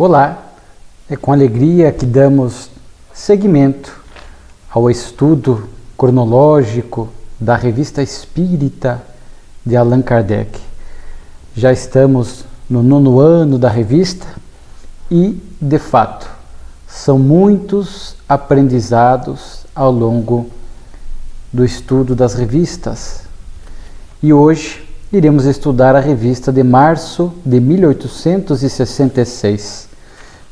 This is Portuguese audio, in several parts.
Olá, é com alegria que damos seguimento ao estudo cronológico da Revista Espírita de Allan Kardec. Já estamos no 9º ano da revista e, de fato, são muitos aprendizados ao longo do estudo das revistas. E hoje iremos estudar a revista de março de 1866.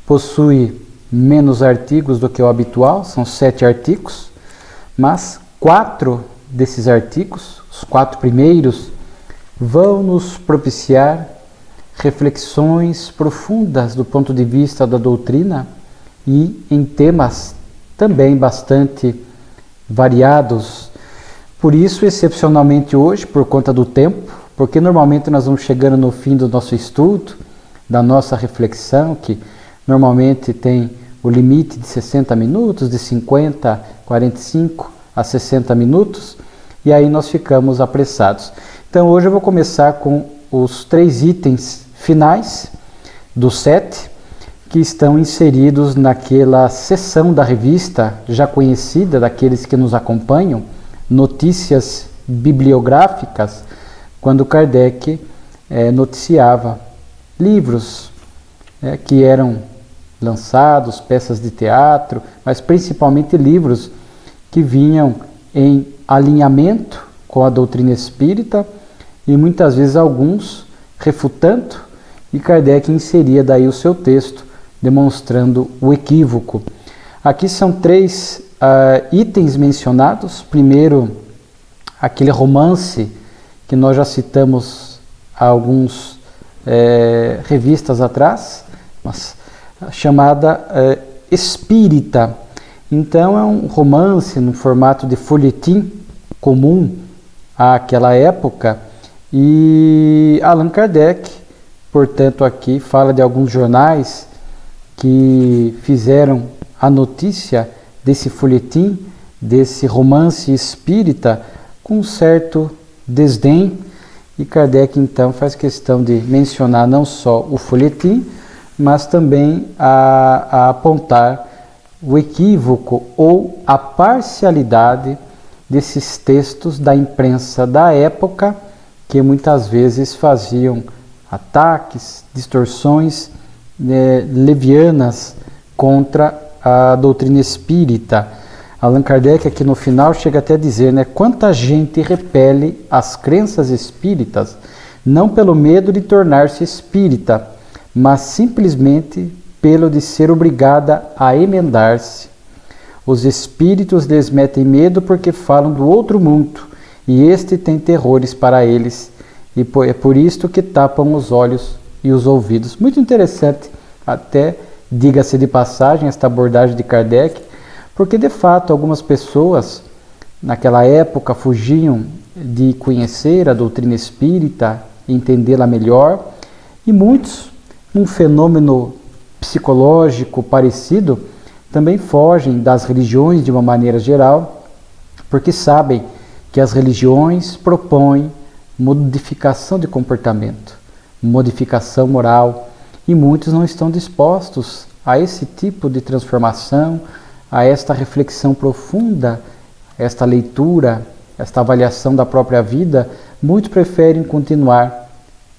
Possui menos artigos do que o habitual, são 7 artigos, mas 4 desses artigos, os 4 primeiros, vão nos propiciar reflexões profundas do ponto de vista da doutrina e em temas também bastante variados. Por isso, excepcionalmente hoje, por conta do tempo, porque normalmente nós vamos chegando no fim do nosso estudo, da nossa reflexão, que normalmente tem o limite de 60 minutos, de 50, 45 a 60 minutos, e aí nós ficamos apressados. Então hoje eu vou começar com os 3 itens finais dos 7, que estão inseridos naquela seção da revista já conhecida daqueles que nos acompanham, notícias bibliográficas, quando Kardec noticiava livros que eram lançados, peças de teatro, mas principalmente livros que vinham em alinhamento com a doutrina espírita e muitas vezes alguns refutando, e Kardec inseria daí o seu texto, demonstrando o equívoco. Aqui são 3 itens mencionados. Primeiro, aquele romance que nós já citamos há alguns revistas atrás, mas chamada Espírita. Então é um romance no formato de folhetim comum àquela época, e Allan Kardec, portanto, aqui fala de alguns jornais que fizeram a notícia desse folhetim, desse romance espírita, com um certo desdém, e Kardec então faz questão de mencionar não só o folhetim, mas também a apontar o equívoco ou a parcialidade desses textos da imprensa da época, que muitas vezes faziam ataques, distorções levianas contra a doutrina espírita. Allan Kardec aqui no final chega até a dizer, quanta gente repele as crenças espíritas, não pelo medo de tornar-se espírita, mas simplesmente pelo de ser obrigada a emendar-se. Os espíritos lhes metem medo porque falam do outro mundo, e este tem terrores para eles, e é por isto que tapam os olhos e os ouvidos. Muito interessante, até, diga-se de passagem, esta abordagem de Kardec, porque de fato algumas pessoas naquela época fugiam de conhecer a doutrina espírita, entendê-la melhor, e muitos, um fenômeno psicológico parecido, também fogem das religiões de uma maneira geral, porque sabem que as religiões propõem modificação de comportamento, modificação moral, e muitos não estão dispostos a esse tipo de transformação, a esta reflexão profunda, esta leitura, esta avaliação da própria vida. Muitos preferem continuar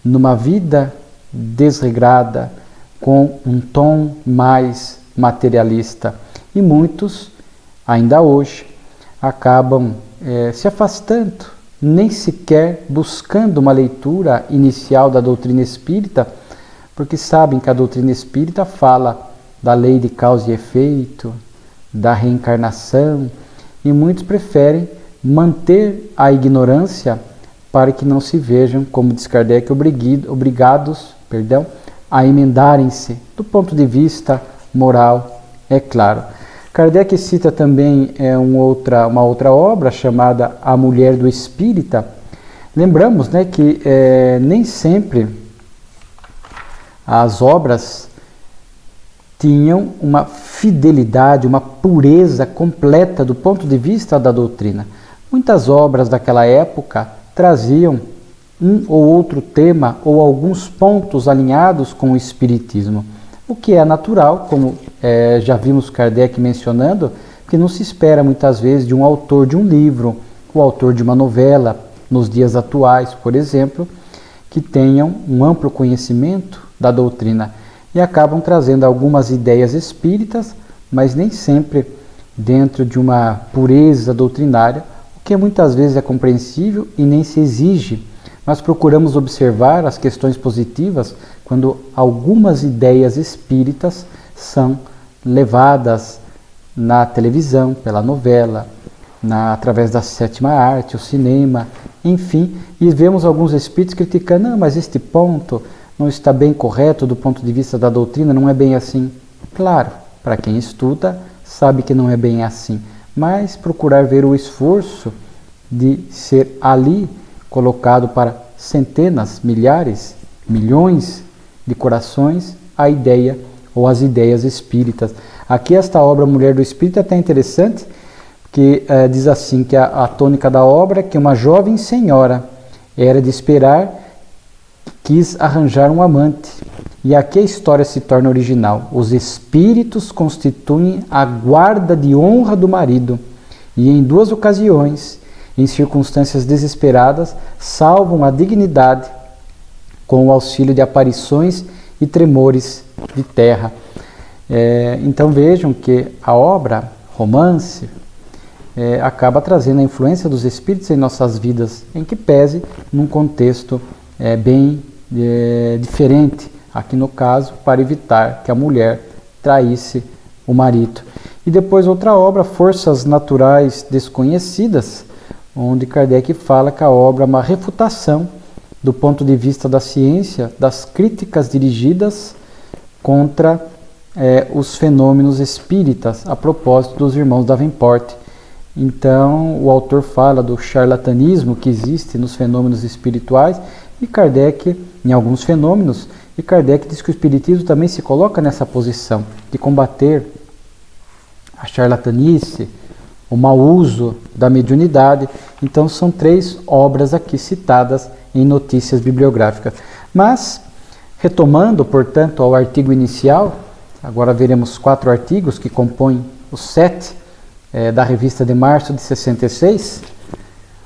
numa vida desregrada, com um tom mais materialista, e muitos, ainda hoje, acabam se afastando, nem sequer buscando uma leitura inicial da doutrina espírita, porque sabem que a doutrina espírita fala da lei de causa e efeito, da reencarnação, e muitos preferem manter a ignorância para que não se vejam, como diz Kardec, obrigados a emendarem-se do ponto de vista moral, é claro. Kardec cita também uma outra obra chamada A Mulher do Espírita. Lembramos que nem sempre as obras tinham uma fidelidade, uma pureza completa do ponto de vista da doutrina. Muitas obras daquela época traziam um ou outro tema ou alguns pontos alinhados com o Espiritismo, o que é natural, como já vimos Kardec mencionando, que não se espera muitas vezes de um autor de um livro, o autor de uma novela, nos dias atuais, por exemplo, que tenham um amplo conhecimento da doutrina e acabam trazendo algumas ideias espíritas, mas nem sempre dentro de uma pureza doutrinária, o que muitas vezes é compreensível e nem se exige. Nós procuramos observar as questões positivas quando algumas ideias espíritas são levadas na televisão, pela novela, através da sétima arte, o cinema, enfim, e vemos alguns espíritos criticando, não, mas este ponto não está bem correto do ponto de vista da doutrina, não é bem assim. Claro, para quem estuda, sabe que não é bem assim, mas procurar ver o esforço de ser ali colocado para centenas, milhares, milhões de corações a ideia ou as ideias espíritas. Aqui esta obra Mulher do Espírito é até interessante, que diz assim, que a tônica da obra é que uma jovem senhora era de esperar, quis arranjar um amante. E aqui a história se torna original. Os espíritos constituem a guarda de honra do marido e em 2 ocasiões, em circunstâncias desesperadas, salvam a dignidade com o auxílio de aparições e tremores de terra. Então vejam que a obra, romance, acaba trazendo a influência dos espíritos em nossas vidas, em que pese num contexto bem diferente, aqui no caso, para evitar que a mulher traísse o marido. E depois outra obra, Forças Naturais Desconhecidas, onde Kardec fala que a obra é uma refutação do ponto de vista da ciência, das críticas dirigidas contra os fenômenos espíritas, a propósito dos irmãos Davenport. Então, o autor fala do charlatanismo que existe nos fenômenos espirituais e Kardec, em alguns fenômenos, e Kardec diz que o espiritismo também se coloca nessa posição de combater a charlatanice, o mau uso da mediunidade. Então, são 3 obras aqui citadas em notícias bibliográficas. Mas, retomando, portanto, ao artigo inicial, agora veremos 4 artigos que compõem os 7 da revista de março de 66.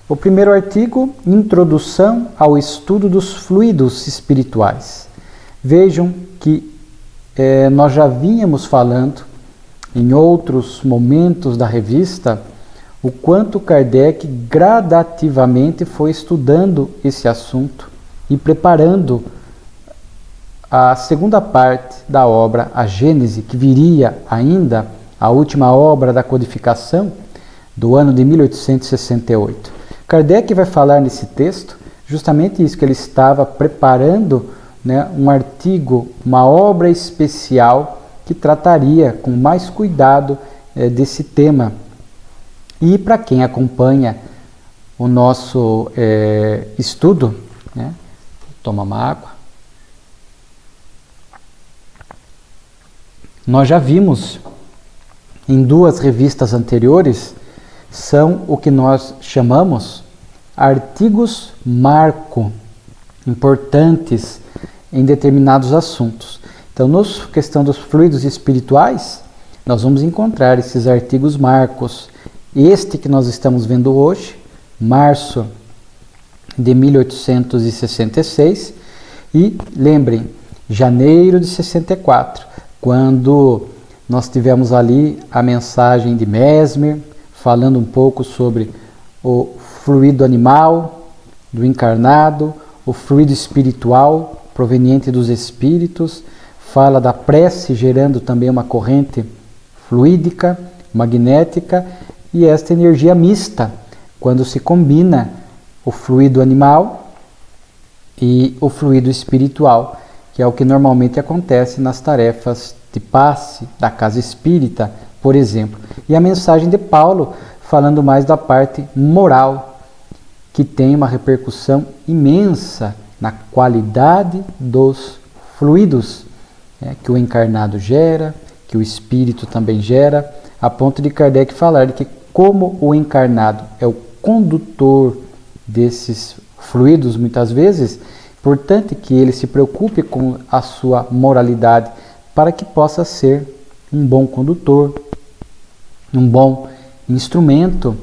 O primeiro artigo, Introdução ao estudo dos fluidos espirituais. Vejam que nós já vínhamos falando em outros momentos da revista o quanto Kardec gradativamente foi estudando esse assunto e preparando a segunda parte da obra, a Gênese, que viria ainda a última obra da codificação do ano de 1868. Kardec vai falar nesse texto justamente isso, que ele estava preparando um artigo, uma obra especial que trataria com mais cuidado desse tema. E para quem acompanha o nosso estudo, toma uma água, nós já vimos em 2 revistas anteriores, são o que nós chamamos artigos marco, importantes em determinados assuntos. Então, na questão dos fluidos espirituais, nós vamos encontrar esses artigos marcos. Este que nós estamos vendo hoje, março de 1866, e lembrem, janeiro de 64, quando nós tivemos ali a mensagem de Mesmer, falando um pouco sobre o fluido animal do encarnado, o fluido espiritual proveniente dos espíritos, fala da prece gerando também uma corrente fluídica, magnética, e esta energia mista, quando se combina o fluido animal e o fluido espiritual, que é o que normalmente acontece nas tarefas de passe da casa espírita, por exemplo. E a mensagem de Paulo, falando mais da parte moral, que tem uma repercussão imensa na qualidade dos fluidos que o encarnado gera, que o espírito também gera, a ponto de Kardec falar de que como o encarnado é o condutor desses fluidos, muitas vezes, importante que ele se preocupe com a sua moralidade, para que possa ser um bom condutor, um bom instrumento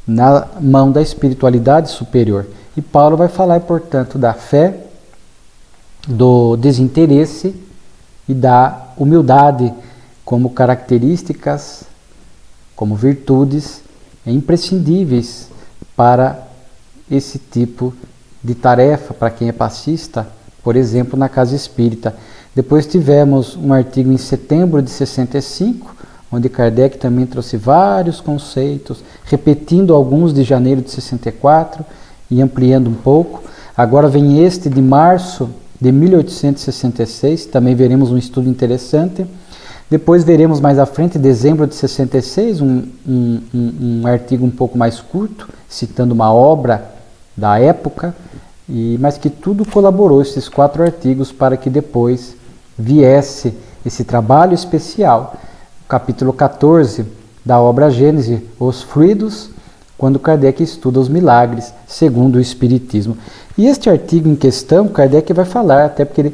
na mão da espiritualidade superior. E Paulo vai falar, portanto, da fé, do desinteresse e da humildade como características, como virtudes imprescindíveis para esse tipo de tarefa, para quem é passista, por exemplo, na casa espírita. Depois tivemos um artigo em setembro de 65, onde Kardec também trouxe vários conceitos, repetindo alguns de janeiro de 64 e ampliando um pouco. Agora vem este de março de 1866, também veremos um estudo interessante. Depois veremos mais à frente, dezembro de 66, um artigo um pouco mais curto, citando uma obra da época, mas que tudo colaborou, esses 4 artigos, para que depois viesse esse trabalho especial, capítulo 14 da obra Gênese, os fluidos, quando Kardec estuda os milagres, segundo o Espiritismo. E este artigo em questão, Kardec vai falar, até porque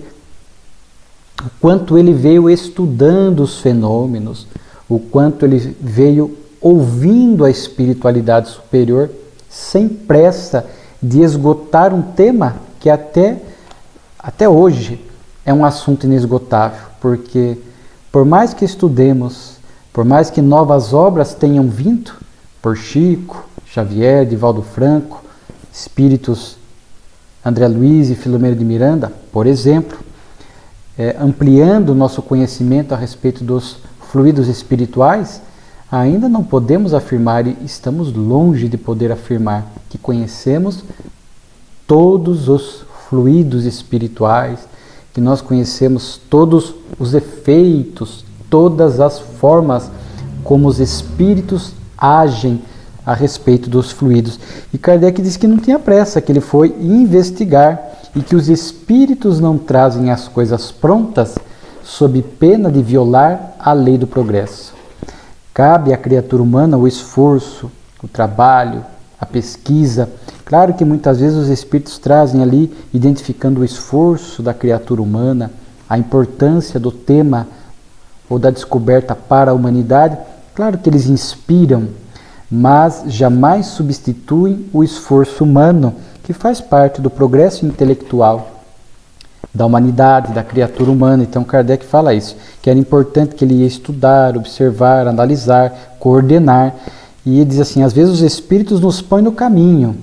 o quanto ele veio estudando os fenômenos, o quanto ele veio ouvindo a espiritualidade superior, sem pressa de esgotar um tema que até hoje é um assunto inesgotável, porque por mais que estudemos, por mais que novas obras tenham vindo, por Chico, Xavier, Divaldo Franco, espíritos André Luiz e Filomeno de Miranda, por exemplo, ampliando o nosso conhecimento a respeito dos fluidos espirituais, ainda não podemos afirmar, e estamos longe de poder afirmar, que conhecemos todos os fluidos espirituais, que nós conhecemos todos os efeitos, todas as formas como os espíritos agem a respeito dos fluidos. E Kardec disse que não tinha pressa, que ele foi investigar e que os espíritos não trazem as coisas prontas sob pena de violar a lei do progresso. Cabe à criatura humana o esforço, o trabalho, a pesquisa. Claro que muitas vezes os espíritos trazem ali, identificando o esforço da criatura humana, a importância do tema ou da descoberta para a humanidade. Claro que eles inspiram, mas jamais substituem o esforço humano, que faz parte do progresso intelectual da humanidade, da criatura humana. Então Kardec fala isso, que era importante que ele ia estudar, observar, analisar, coordenar. E ele diz assim, às vezes os espíritos nos põem no caminho,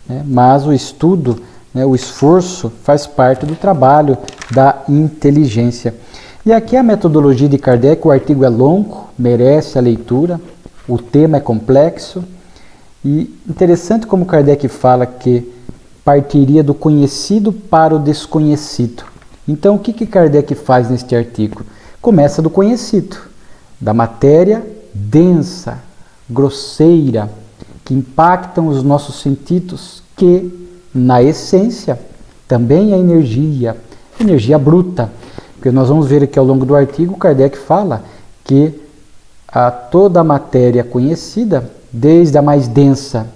né, mas o estudo, né, o esforço faz parte do trabalho da inteligência. E aqui a metodologia de Kardec, o artigo é longo, merece a leitura, o tema é complexo, e interessante como Kardec fala que partiria do conhecido para o desconhecido. Então o que Kardec faz neste artigo? Começa do conhecido, da matéria densa, grosseira, que impactam os nossos sentidos, que na essência também é energia bruta. Porque nós vamos ver aqui ao longo do artigo, Kardec fala que toda a matéria conhecida, desde a mais densa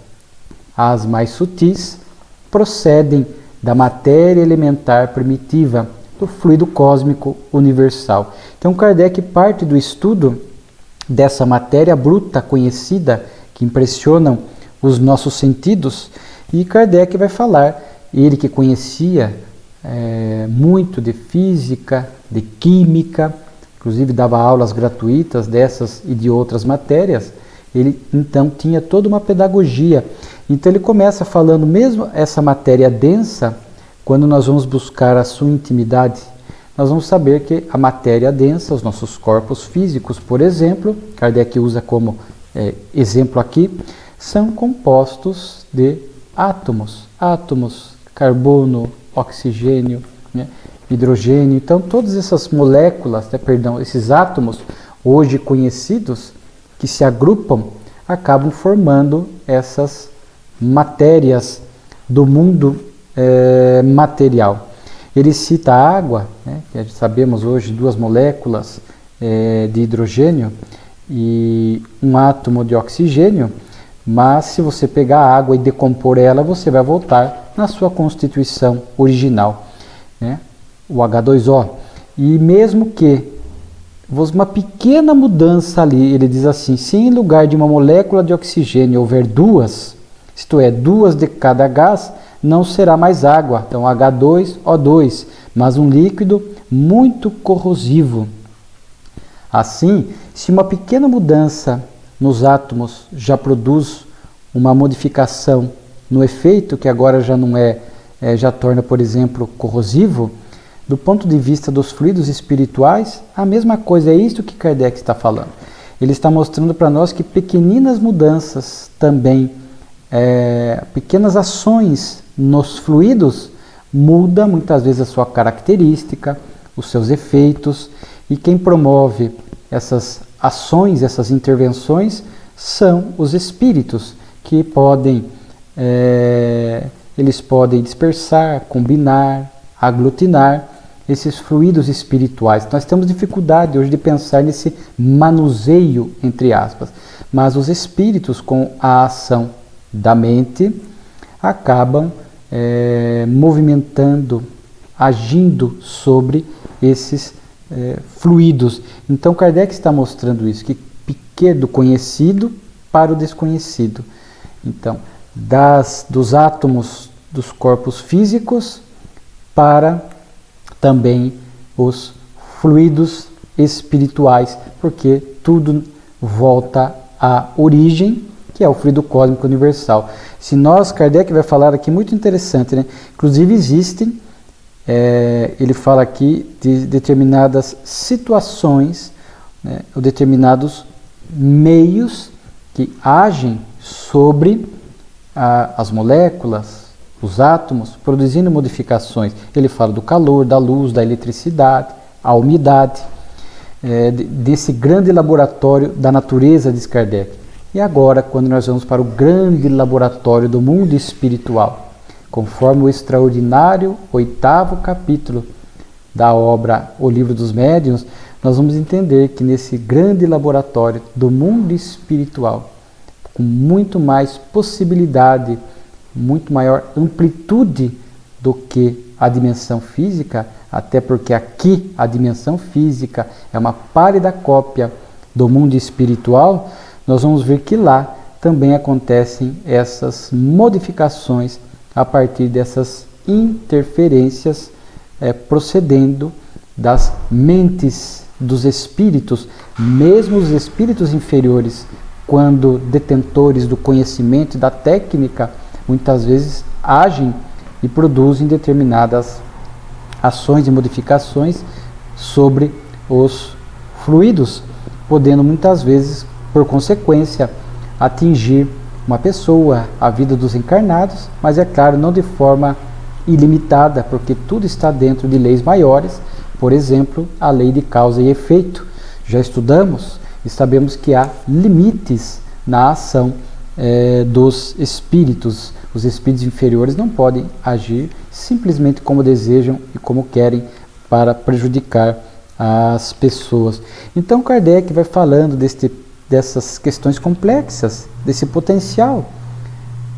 às mais sutis, procedem da matéria elementar primitiva, do fluido cósmico universal. Então Kardec parte do estudo dessa matéria bruta conhecida, que impressionam os nossos sentidos, e Kardec vai falar, ele que conhecia muito de física, de química, inclusive dava aulas gratuitas dessas e de outras matérias, ele então tinha toda uma pedagogia. Então ele começa falando, mesmo essa matéria densa, quando nós vamos buscar a sua intimidade, nós vamos saber que a matéria densa, os nossos corpos físicos, por exemplo, Kardec usa como exemplo aqui, são compostos de átomos, carbono, oxigênio, né, hidrogênio. Então todas essas moléculas, esses átomos hoje conhecidos, que se agrupam, acabam formando essas matérias do mundo material. Ele cita a água, né, que sabemos hoje 2 moléculas de hidrogênio e um átomo de oxigênio, mas se você pegar a água e decompor ela, você vai voltar na sua constituição original, né, o H2O. E mesmo que uma pequena mudança ali, ele diz assim, se em lugar de uma molécula de oxigênio houver duas, isto é, duas de cada gás, não será mais água, então H2O2, mas um líquido muito corrosivo. Assim, se uma pequena mudança nos átomos já produz uma modificação no efeito, que agora já não já torna, por exemplo, corrosivo, do ponto de vista dos fluidos espirituais, a mesma coisa, é isso que Kardec está falando. Ele está mostrando para nós que pequeninas mudanças também, pequenas ações nos fluidos, muda muitas vezes a sua característica, os seus efeitos, e quem promove essas ações, essas intervenções, são os espíritos, que eles podem dispersar, combinar, aglutinar esses fluidos espirituais. Nós temos dificuldade hoje de pensar nesse manuseio, entre aspas, mas os espíritos, com a ação da mente, acabam movimentando, agindo sobre esses fluidos. Então Kardec está mostrando isso, que do conhecido para o desconhecido. Então, dos átomos dos corpos físicos para também os fluidos espirituais, porque tudo volta à origem, que é o fluido cósmico universal. Se nós, Kardec vai falar aqui, muito interessante, né? Inclusive existem, ele fala aqui de determinadas situações, né, ou determinados meios que agem sobre as moléculas, os átomos, produzindo modificações. Ele fala do calor, da luz, da eletricidade, a umidade, desse grande laboratório da natureza, diz Kardec. E agora, quando nós vamos para o grande laboratório do mundo espiritual, conforme o extraordinário 8º capítulo da obra O Livro dos Médiuns, nós vamos entender que nesse grande laboratório do mundo espiritual, com muito mais possibilidade, muito maior amplitude do que a dimensão física, até porque aqui a dimensão física é uma pálida cópia do mundo espiritual, nós vamos ver que lá também acontecem essas modificações a partir dessas interferências procedendo das mentes dos espíritos, mesmo os espíritos inferiores, quando detentores do conhecimento e da técnica, muitas vezes agem e produzem determinadas ações e modificações sobre os fluidos, podendo muitas vezes, por consequência, atingir uma pessoa, a vida dos encarnados, mas é claro, não de forma ilimitada, porque tudo está dentro de leis maiores, por exemplo, a lei de causa e efeito. Já estudamos e sabemos que há limites na ação dos espíritos. Os espíritos inferiores não podem agir simplesmente como desejam e como querem para prejudicar as pessoas. Então Kardec vai falando dessas questões complexas, desse potencial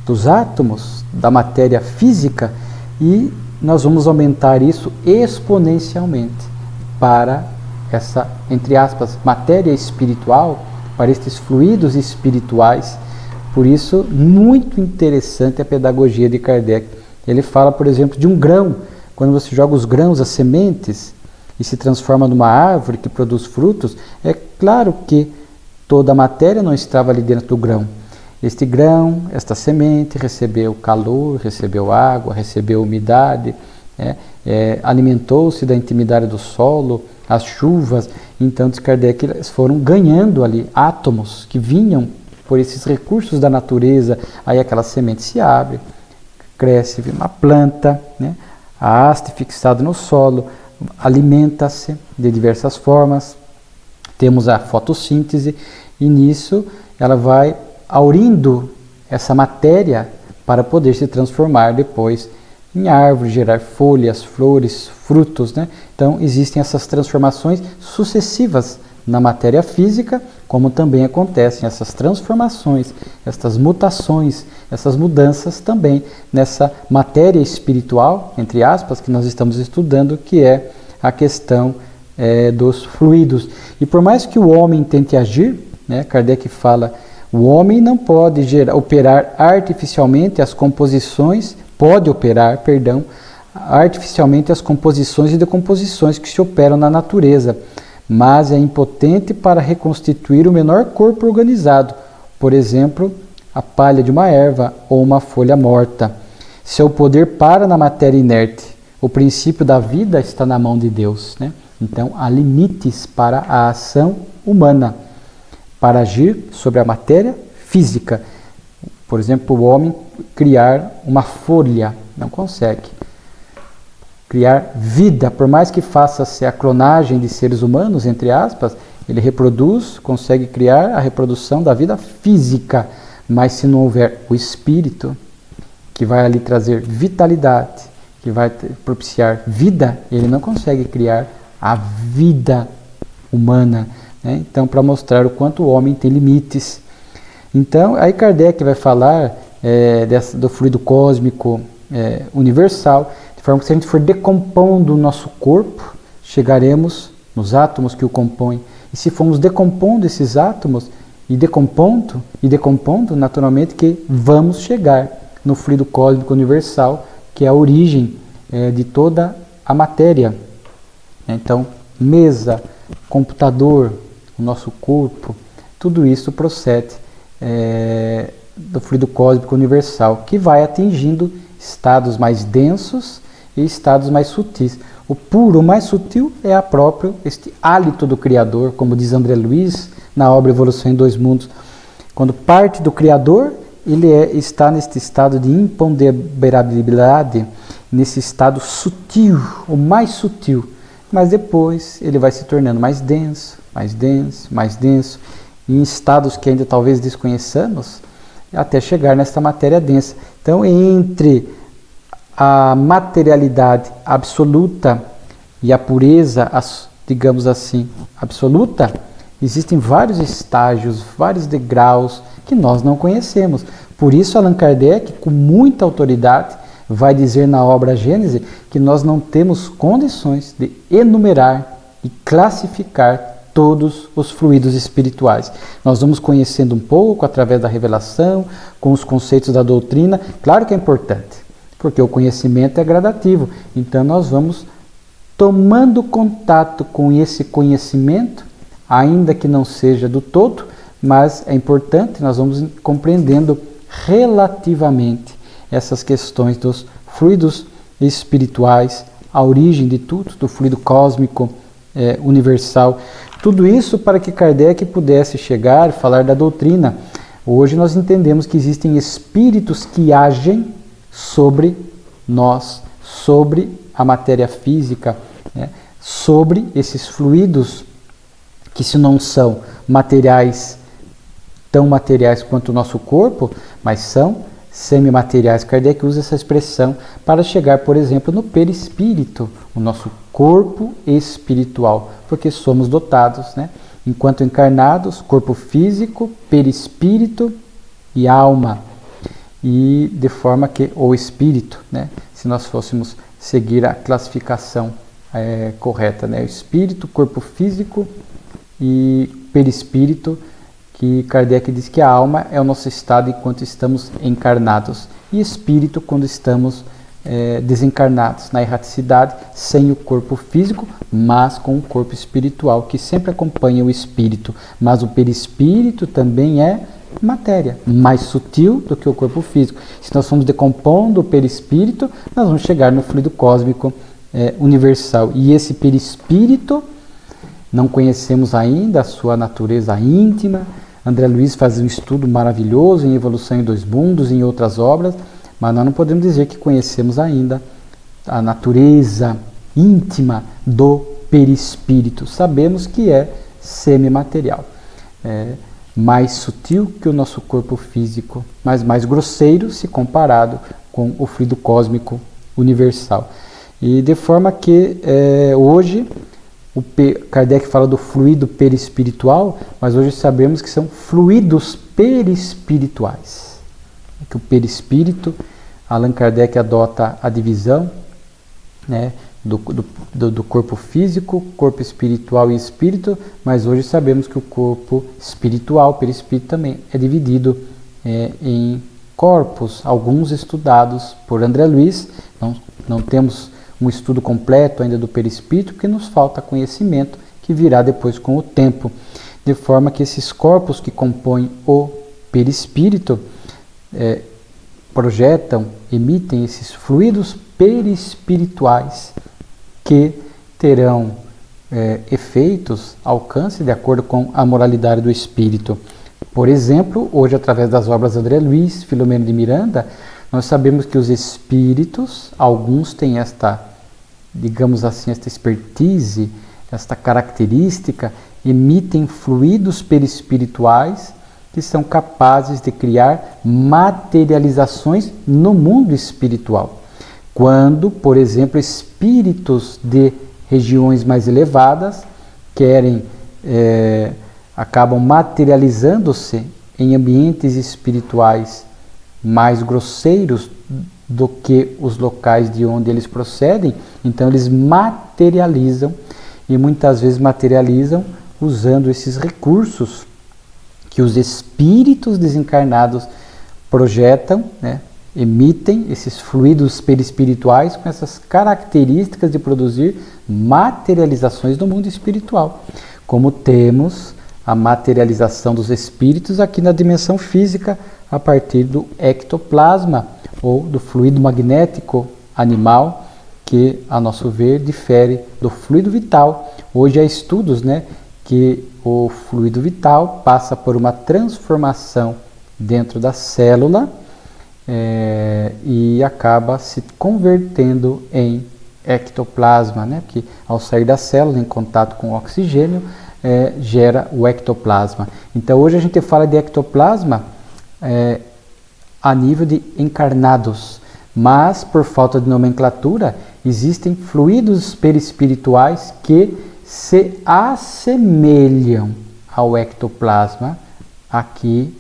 dos átomos, da matéria física, e nós vamos aumentar isso exponencialmente para essa, entre aspas, matéria espiritual, para estes fluidos espirituais. Por isso, muito interessante a pedagogia de Kardec. Ele fala, por exemplo, de um grão. Quando você joga os grãos, as sementes, e se transforma numa árvore que produz frutos, é claro que toda a matéria não estava ali dentro do grão. Este grão, esta semente, recebeu calor, recebeu água, recebeu umidade, alimentou-se da intimidade do solo, as chuvas. Então, diz Kardec, eles foram ganhando ali átomos que vinham por esses recursos da natureza. Aí aquela semente se abre, cresce, vira uma planta, né? A haste fixada no solo, alimenta-se de diversas formas. Temos a fotossíntese e nisso ela vai aurindo essa matéria para poder se transformar depois em árvore, gerar folhas, flores, frutos, né? Então existem essas transformações sucessivas na matéria física, como também acontecem essas transformações, essas mutações, essas mudanças também nessa matéria espiritual, entre aspas, que nós estamos estudando, que é a questão dos fluidos. E por mais que o homem tente agir, né, Kardec fala, o homem não pode operar artificialmente as composições, artificialmente as composições e decomposições que se operam na natureza, mas é impotente para reconstituir o menor corpo organizado, por exemplo, a palha de uma erva ou uma folha morta. Seu poder para na matéria inerte. O princípio da vida está na mão de Deus, né? Então, há limites para a ação humana, para agir sobre a matéria física. Por exemplo, o homem criar uma folha, não consegue. Criar vida, por mais que faça-se a clonagem de seres humanos, entre aspas, ele reproduz, consegue criar a reprodução da vida física, mas se não houver o espírito, que vai ali trazer vitalidade, que vai propiciar vida, ele não consegue criar a vida humana, né? Então, para mostrar o quanto o homem tem limites. Então, aí Kardec vai falar do fluido cósmico universal, de forma que se a gente for decompondo o nosso corpo, chegaremos nos átomos que o compõem. E se formos decompondo esses átomos, e decompondo, naturalmente que vamos chegar no fluido cósmico universal, que é a origem de toda a matéria. Então, mesa, computador, o nosso corpo, tudo isso procede do fluido cósmico universal, que vai atingindo estados mais densos e estados mais sutis. O puro, o mais sutil, é este hálito do Criador, como diz André Luiz na obra Evolução em Dois Mundos. Quando parte do Criador, ele está neste estado de imponderabilidade, nesse estado sutil, o mais sutil. Mas depois ele vai se tornando mais denso, mais denso, mais denso, em estados que ainda talvez desconheçamos, até chegar nesta matéria densa. Então, entre a materialidade absoluta e a pureza, digamos assim, absoluta, existem vários estágios, vários degraus que nós não conhecemos. Por isso, Allan Kardec, com muita autoridade, vai dizer na obra Gênese que nós não temos condições de enumerar e classificar todos os fluidos espirituais. Nós vamos conhecendo um pouco através da revelação, com os conceitos da doutrina. Claro que é importante, porque o conhecimento é gradativo. Então nós vamos tomando contato com esse conhecimento, ainda que não seja do todo, mas é importante, nós vamos compreendendo relativamente essas questões dos fluidos espirituais, a origem de tudo, do fluido cósmico universal. Tudo isso para que Kardec pudesse chegar e falar da doutrina. Hoje nós entendemos que existem espíritos que agem sobre nós, sobre a matéria física, né? Sobre esses fluidos que, se não são materiais, tão materiais quanto o nosso corpo, mas são semimateriais. Kardec usa essa expressão para chegar, por exemplo, no perispírito, o nosso corpo espiritual, porque somos dotados, né? Enquanto encarnados, corpo físico, perispírito e alma. E de forma que o espírito, né? Se nós fôssemos seguir a classificação correta, né? O espírito, corpo físico e perispírito, que Kardec diz que a alma é o nosso estado enquanto estamos encarnados, e espírito quando estamos desencarnados, na erraticidade, sem o corpo físico, mas com o corpo espiritual, que sempre acompanha o espírito. Mas o perispírito também é matéria, mais sutil do que o corpo físico. Se nós formos decompondo o perispírito, nós vamos chegar no fluido cósmico universal. E esse perispírito, não conhecemos ainda a sua natureza íntima. André Luiz faz um estudo maravilhoso em Evolução em Dois Mundos, em outras obras, mas nós não podemos dizer que conhecemos ainda a natureza íntima do perispírito. Sabemos que é semimaterial, mais sutil que o nosso corpo físico, mas mais grosseiro se comparado com o fluido cósmico universal. E de forma que hoje Kardec fala do fluido perispiritual, mas hoje sabemos que são fluidos perispirituais. Que o perispírito, Allan Kardec adota a divisão, né, do corpo físico, corpo espiritual e espírito, mas hoje sabemos que o corpo espiritual, perispírito, também é dividido em corpos, alguns estudados por André Luiz. Não temos um estudo completo ainda do perispírito, porque nos falta conhecimento que virá depois com o tempo, de forma que esses corpos que compõem o perispírito projetam, emitem esses fluidos perispirituais que terão efeitos, alcance de acordo com a moralidade do espírito. Por exemplo, hoje, através das obras de André Luiz, Filomeno de Miranda, nós sabemos que os espíritos, alguns têm esta, digamos assim, esta expertise, esta característica, emitem fluidos perispirituais que são capazes de criar materializações no mundo espiritual. Quando, por exemplo, espíritos de regiões mais elevadas acabam materializando-se em ambientes espirituais mais grosseiros do que os locais de onde eles procedem, então eles materializam, e muitas vezes materializam usando esses recursos que os espíritos desencarnados projetam, emitem esses fluidos perispirituais com essas características de produzir materializações no mundo espiritual, como temos a materialização dos espíritos aqui na dimensão física a partir do ectoplasma ou do fluido magnético animal, que, a nosso ver, difere do fluido vital. Hoje há estudos que o fluido vital passa por uma transformação dentro da célula e acaba se convertendo em ectoplasma, que ao sair da célula em contato com o oxigênio gera o ectoplasma. Então hoje a gente fala de ectoplasma a nível de encarnados, mas por falta de nomenclatura existem fluidos perispirituais que se assemelham ao ectoplasma aqui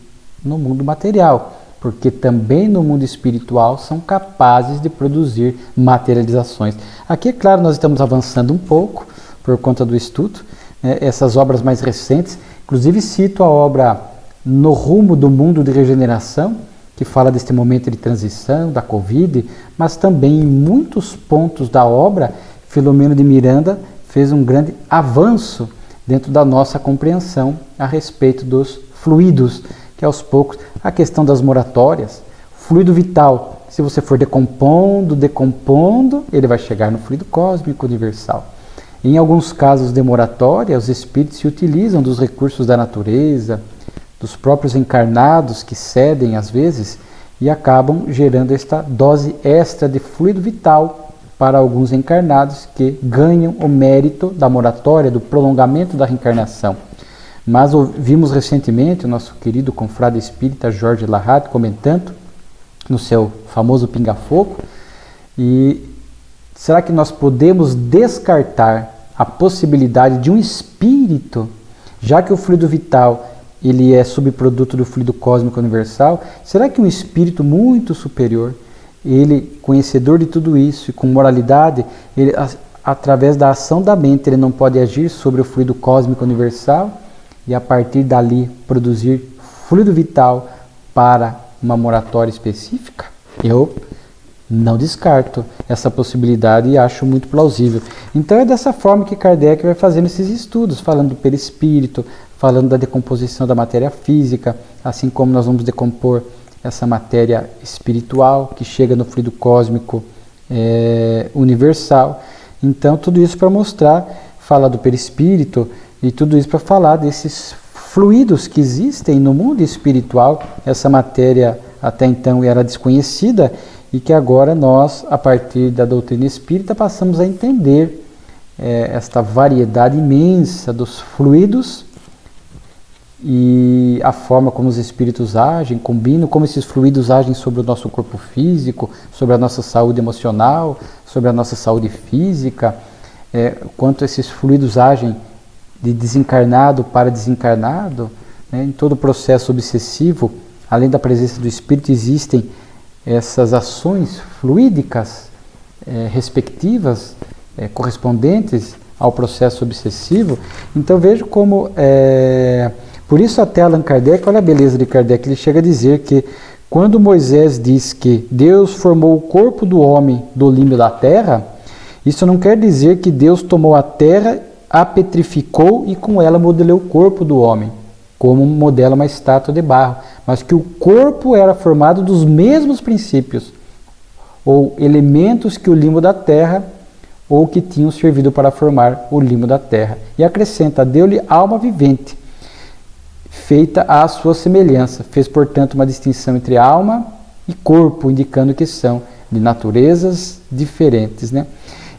no mundo material, porque também no mundo espiritual são capazes de produzir materializações. Aqui, é claro, nós estamos avançando um pouco por conta do estudo, essas obras mais recentes, inclusive cito a obra No Rumo do Mundo de Regeneração, que fala deste momento de transição, da Covid, mas também em muitos pontos da obra, Filomeno de Miranda fez um grande avanço dentro da nossa compreensão a respeito dos fluidos, que aos poucos, a questão das moratórias, fluido vital, se você for decompondo, ele vai chegar no fluido cósmico universal. Em alguns casos de moratória, os espíritos se utilizam dos recursos da natureza, dos próprios encarnados que cedem às vezes e acabam gerando esta dose extra de fluido vital para alguns encarnados que ganham o mérito da moratória, do prolongamento da reencarnação. Mas ouvimos recentemente o nosso querido confrade espírita Jorge Larrat comentando no seu famoso Pinga Fogo, e será que nós podemos descartar a possibilidade de um espírito, já que o fluido vital ele é subproduto do fluido cósmico universal, será que um espírito muito superior, ele conhecedor de tudo isso e com moralidade, ele, através da ação da mente, ele não pode agir sobre o fluido cósmico universal e a partir dali produzir fluido vital para uma moratória específica? Eu não descarto essa possibilidade e acho muito plausível. Então é dessa forma que Kardec vai fazendo esses estudos, falando do perispírito, falando da decomposição da matéria física, assim como nós vamos decompor essa matéria espiritual que chega no fluido cósmico universal. Então tudo isso para mostrar, falar do perispírito e tudo isso para falar desses fluidos que existem no mundo espiritual, essa matéria até então era desconhecida e que agora nós, a partir da doutrina espírita, passamos a entender esta variedade imensa dos fluidos e a forma como os espíritos agem, combinam, como esses fluidos agem sobre o nosso corpo físico, sobre a nossa saúde emocional, sobre a nossa saúde física, quanto esses fluidos agem de desencarnado para desencarnado, em todo o processo obsessivo, além da presença do espírito, existem essas ações fluídicas respectivas correspondentes ao processo obsessivo. Então vejo como, por isso até Allan Kardec, olha a beleza de Kardec, ele chega a dizer que quando Moisés diz que Deus formou o corpo do homem do limo da terra, isso não quer dizer que Deus tomou a terra, a petrificou e com ela modelou o corpo do homem, como modela uma estátua de barro, mas que o corpo era formado dos mesmos princípios, ou elementos que o limo da terra, ou que tinham servido para formar o limo da terra. E acrescenta, deu-lhe alma vivente, feita à sua semelhança. Fez, portanto, uma distinção entre alma e corpo, indicando que são de naturezas diferentes, né?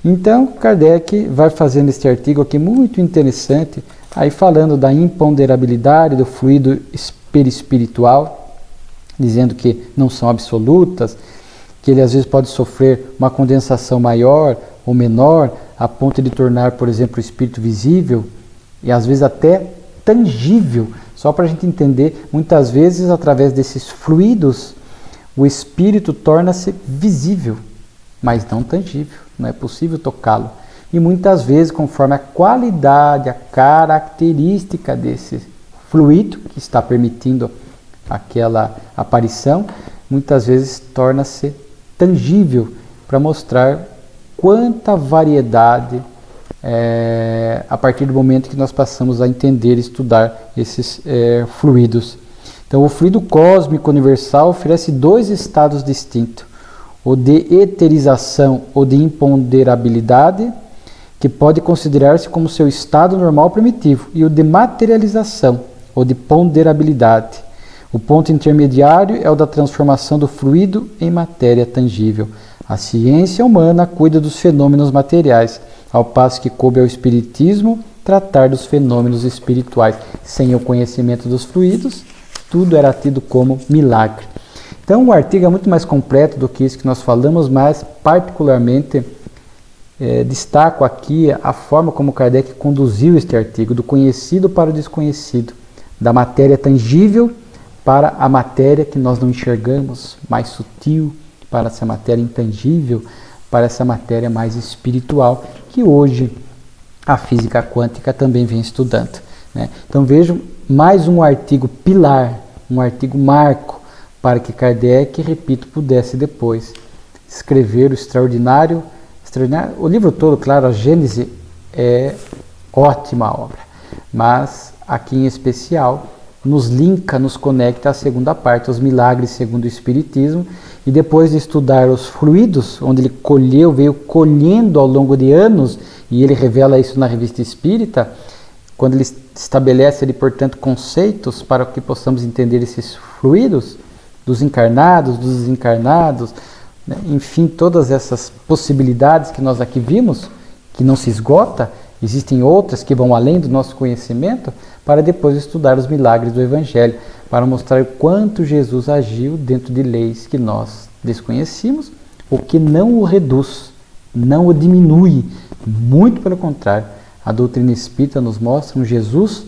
Então, Kardec vai fazendo este artigo aqui muito interessante, aí falando da imponderabilidade do fluido perispiritual, dizendo que não são absolutas, que ele às vezes pode sofrer uma condensação maior ou menor, a ponto de tornar, por exemplo, o espírito visível e às vezes até tangível. Só para a gente entender, muitas vezes através desses fluidos, o espírito torna-se visível, mas não tangível, não é possível tocá-lo. E muitas vezes, conforme a qualidade, a característica desse fluido que está permitindo aquela aparição, muitas vezes torna-se tangível, para mostrar quanta variedade a partir do momento que nós passamos a entender e estudar esses fluidos. Então, o fluido cósmico universal oferece dois estados distintos: o de eterização ou de imponderabilidade, que pode considerar-se como seu estado normal primitivo, e o de materialização ou de ponderabilidade. O ponto intermediário é o da transformação do fluido em matéria tangível. A ciência humana cuida dos fenômenos materiais, ao passo que coube ao espiritismo tratar dos fenômenos espirituais. Sem o conhecimento dos fluidos, tudo era tido como milagre. Então o artigo é muito mais completo do que isso que nós falamos, mas particularmente destaco aqui a forma como Kardec conduziu este artigo, do conhecido para o desconhecido, da matéria tangível para a matéria que nós não enxergamos, mais sutil, para essa matéria intangível, para essa matéria mais espiritual, que hoje a física quântica também vem estudando, né? Então vejo mais um artigo pilar, um artigo marco, para que Kardec, repito, pudesse depois escrever o extraordinário, o livro todo, claro, a Gênese é ótima obra, mas aqui em especial nos linka, nos conecta à segunda parte, os milagres segundo o Espiritismo, e depois de estudar os fluidos, onde ele veio colhendo ao longo de anos, e ele revela isso na Revista Espírita, quando ele estabelece ali, portanto, conceitos para que possamos entender esses fluidos, dos encarnados, dos desencarnados, né? Enfim, todas essas possibilidades que nós aqui vimos, que não se esgota, existem outras que vão além do nosso conhecimento, para depois estudar os milagres do Evangelho, para mostrar o quanto Jesus agiu dentro de leis que nós desconhecíamos, o que não o reduz, não o diminui, muito pelo contrário. A doutrina espírita nos mostra um Jesus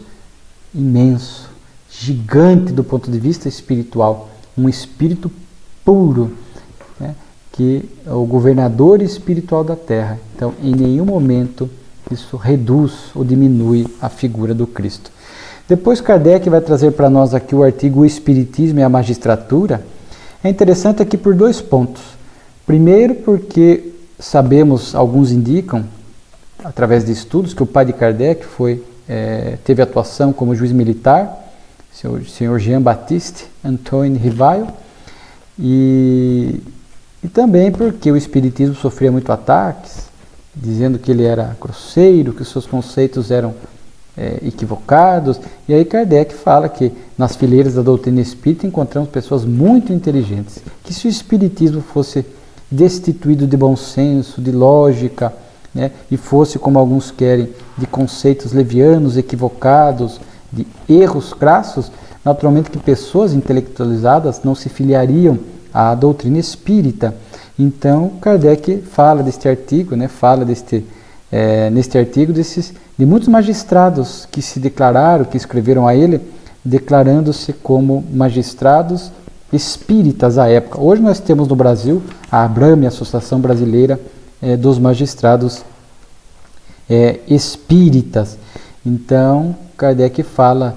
imenso, gigante do ponto de vista espiritual, um espírito puro, né, que é o governador espiritual da Terra. Então, em nenhum momento isso reduz ou diminui a figura do Cristo. Depois Kardec vai trazer para nós aqui o artigo O Espiritismo e a Magistratura. É interessante aqui por dois pontos. Primeiro, porque sabemos, alguns indicam, através de estudos, que o pai de Kardec teve atuação como juiz militar, Sr. Jean-Baptiste Antoine Rivail, e também porque o Espiritismo sofria muito ataques, dizendo que ele era grosseiro, que os seus conceitos eram equivocados. E aí Kardec fala que nas fileiras da doutrina espírita encontramos pessoas muito inteligentes, que se o Espiritismo fosse destituído de bom senso, de lógica, né, e fosse, como alguns querem, de conceitos levianos, equivocados, de erros crassos, naturalmente que pessoas intelectualizadas não se filiariam à doutrina espírita. Então Kardec fala deste artigo, né, neste artigo de muitos magistrados que se declararam, que escreveram a ele, declarando-se como magistrados espíritas à época. Hoje nós temos no Brasil a ABRAME, a Associação Brasileira dos Magistrados espíritas. Então, Kardec fala,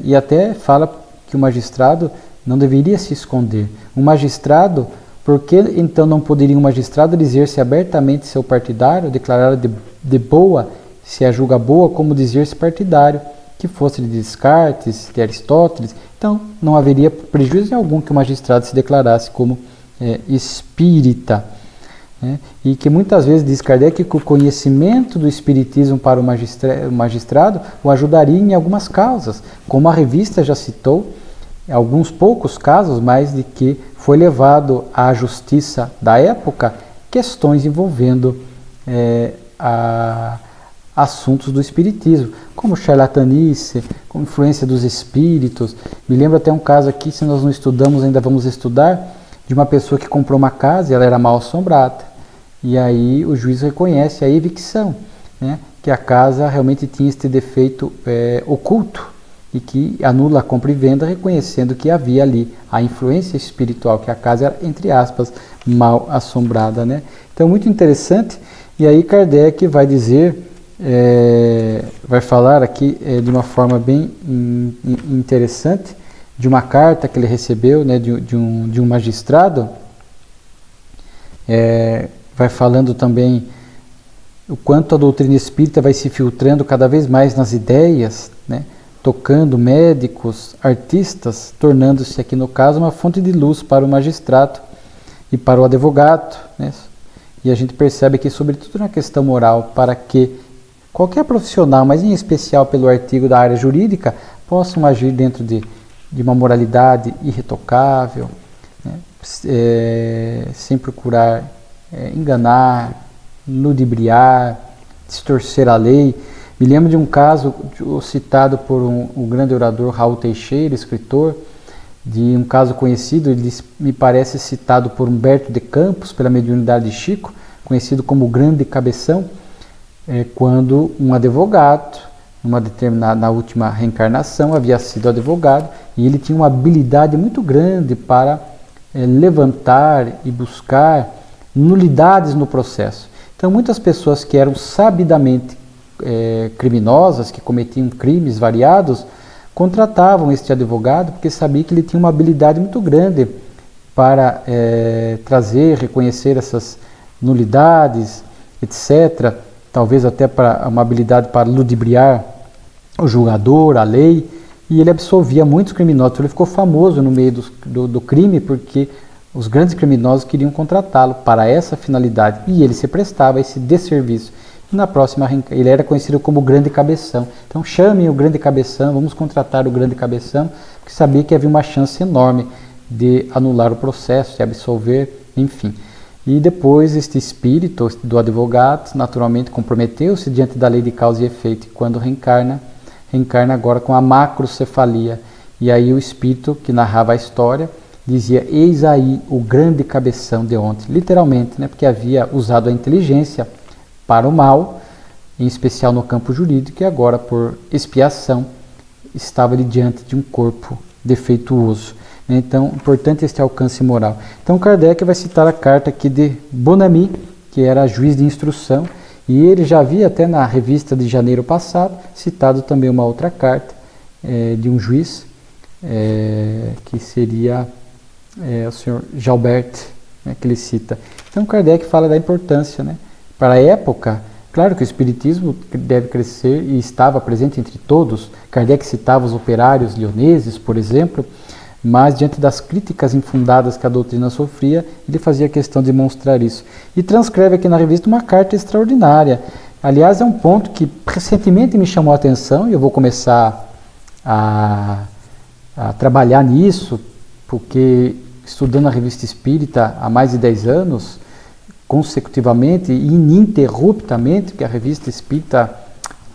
e até fala que o magistrado não deveria se esconder. Um magistrado, por que então não poderia um magistrado dizer-se abertamente seu partidário, declarar de boa, se a julga boa, como dizer-se partidário, que fosse de Descartes, de Aristóteles? Então, não haveria prejuízo algum que o magistrado se declarasse como espírita. E que muitas vezes diz Kardec que o conhecimento do espiritismo para o magistrado o ajudaria em algumas causas, como a revista já citou, alguns poucos casos, mas de que foi levado à justiça da época questões envolvendo assuntos do espiritismo, como charlatanice, como influência dos espíritos. Me lembro até um caso aqui, se nós não estudamos, ainda vamos estudar, de uma pessoa que comprou uma casa e ela era mal assombrada. E aí o juiz reconhece a evicção, que a casa realmente tinha este defeito oculto e que anula a compra e venda, reconhecendo que havia ali a influência espiritual, que a casa era, entre aspas, mal assombrada. Então, muito interessante. E aí Kardec vai dizer, vai falar aqui de uma forma bem interessante, de uma carta que ele recebeu, de um magistrado. Vai falando também o quanto a doutrina espírita vai se filtrando cada vez mais nas ideias, tocando médicos, artistas, tornando-se aqui no caso uma fonte de luz para o magistrado e para o advogado. E a gente percebe que, sobretudo na questão moral, para que qualquer profissional, mas em especial pelo artigo da área jurídica, possam agir dentro de uma moralidade irretocável, sem procurar enganar, ludibriar, distorcer a lei. Me lembro de um caso citado por um grande orador, Raul Teixeira, escritor, de um caso conhecido, ele me parece citado por Humberto de Campos, pela mediunidade de Chico, conhecido como o Grande Cabeção, quando um advogado, na última reencarnação, havia sido advogado, e ele tinha uma habilidade muito grande para levantar e buscar nulidades no processo. Então, muitas pessoas que eram sabidamente criminosas, que cometiam crimes variados, contratavam este advogado porque sabia que ele tinha uma habilidade muito grande para trazer, reconhecer essas nulidades, etc. Talvez até para uma habilidade para ludibriar o julgador, a lei, e ele absolvia muitos criminosos. Ele ficou famoso no meio do crime porque os grandes criminosos queriam contratá-lo para essa finalidade e ele se prestava a esse desserviço. E na próxima, ele era conhecido como o Grande Cabeção. Então chamem o Grande Cabeção, vamos contratar o Grande Cabeção, porque sabia que havia uma chance enorme de anular o processo, de absolver, enfim. E depois este espírito do advogado, naturalmente, comprometeu-se diante da lei de causa e efeito, e quando reencarna agora com a macrocefalia. E aí o espírito que narrava a história dizia: eis aí o grande cabeção de ontem, literalmente, porque havia usado a inteligência para o mal, em especial no campo jurídico, e agora, por expiação, estava ali diante de um corpo defeituoso. Então, importante este alcance moral. Então, Kardec vai citar a carta aqui de Bonamy, que era juiz de instrução, e ele já havia até na revista de janeiro passado citado também uma outra carta de um juiz, que seria o senhor Jalbert, que ele cita. Então, Kardec fala da importância, para a época. Claro que o espiritismo deve crescer e estava presente entre todos. Kardec citava os operários lioneses, por exemplo, mas diante das críticas infundadas que a doutrina sofria, ele fazia questão de demonstrar isso. E transcreve aqui na revista uma carta extraordinária. Aliás, é um ponto que recentemente me chamou a atenção e eu vou começar a trabalhar nisso, porque estudando a Revista Espírita há mais de 10 anos, consecutivamente e ininterruptamente, porque a Revista Espírita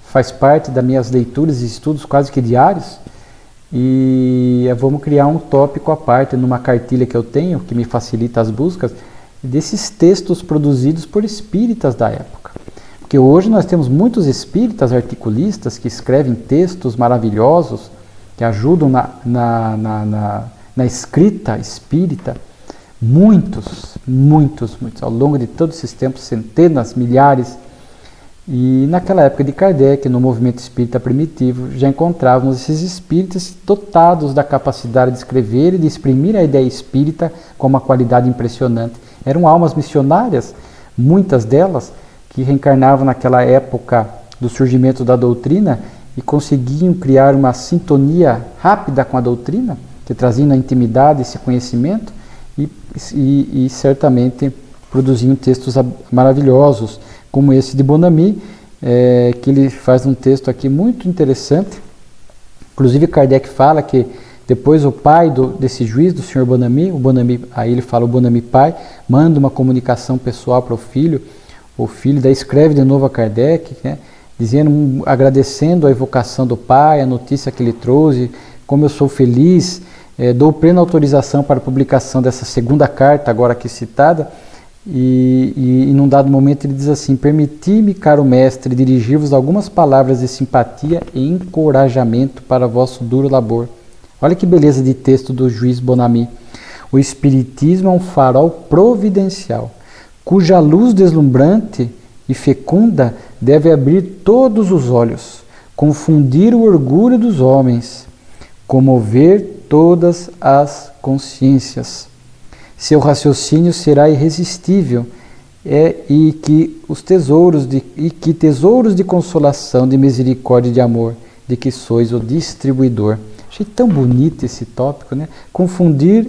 faz parte das minhas leituras e estudos quase que diários, e vamos criar um tópico à parte numa cartilha que eu tenho, que me facilita as buscas, desses textos produzidos por espíritas da época. Porque hoje nós temos muitos espíritas articulistas que escrevem textos maravilhosos, que ajudam na escrita espírita, muitos, ao longo de todos esses tempos, centenas, milhares, E naquela época de Kardec, no movimento espírita primitivo, já encontrávamos esses espíritas dotados da capacidade de escrever e de exprimir a ideia espírita com uma qualidade impressionante. Eram almas missionárias, muitas delas, que reencarnavam naquela época do surgimento da doutrina e conseguiam criar uma sintonia rápida com a doutrina, que trazia na intimidade esse conhecimento e certamente produziam textos maravilhosos, como esse de Bonamy, que ele faz um texto aqui muito interessante. Inclusive Kardec fala que depois o pai desse juiz, do senhor Bonamy, aí ele fala o Bonamy pai, manda uma comunicação pessoal para o filho daí escreve de novo a Kardec, né, dizendo, agradecendo a evocação do pai, a notícia que ele trouxe, como eu sou feliz, dou plena autorização para a publicação dessa segunda carta, agora aqui citada. E num dado momento ele diz assim: permiti-me, caro mestre, dirigir-vos algumas palavras de simpatia e encorajamento para vosso duro labor. Olha que beleza de texto do juiz Bonamy. O Espiritismo é um farol providencial, cuja luz deslumbrante e fecunda deve abrir todos os olhos, confundir o orgulho dos homens, comover todas as consciências. Seu raciocínio será irresistível e que tesouros de consolação, de misericórdia e de amor, de que sois o distribuidor. Achei tão bonito esse tópico, né? Confundir